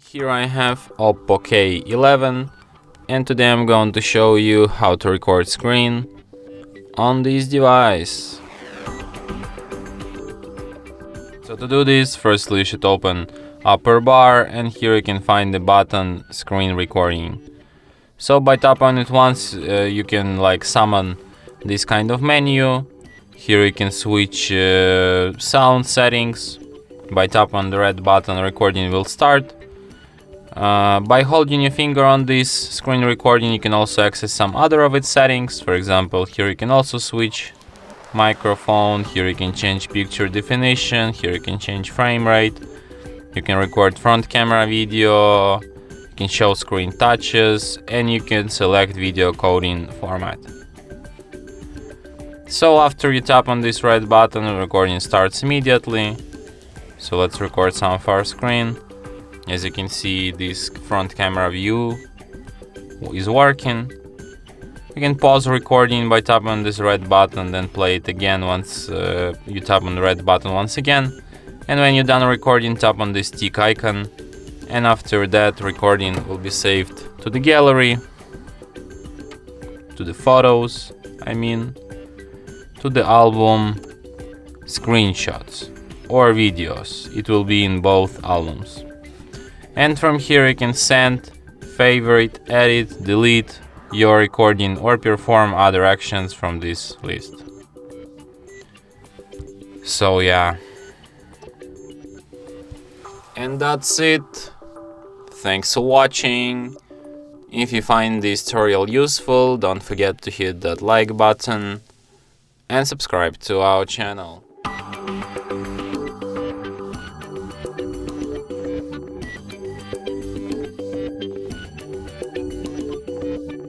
Here I have OPPO K11 and today I'm going to show you how to record screen on this device. So to do this, firstly you should open upper bar and here you can find the button screen recording. So by tap on it once you can summon this kind of menu. Here you can switch sound settings. By tap on the red button, recording will start. By holding your finger on this screen recording, you can also access some other of its settings. For example, here you can also switch microphone, here you can change picture definition, here you can change frame rate, you can record front camera video, you can show screen touches, and you can select video coding format. So after you tap on this red button, the recording starts immediately. So let's record some of our screen. As you can see, this front camera view is working. You can pause recording by tapping on this red button, then play it again once you tap on the red button once again. And when you're done recording, tap on this tick icon. And after that, recording will be saved to the gallery, to the photos, to the album, screenshots or videos. It will be in both albums. And from here you can send, favorite, edit, delete your recording or perform other actions from this list. So yeah. And that's it. Thanks for watching. If you find this tutorial useful, don't forget to hit that like button and subscribe to our channel.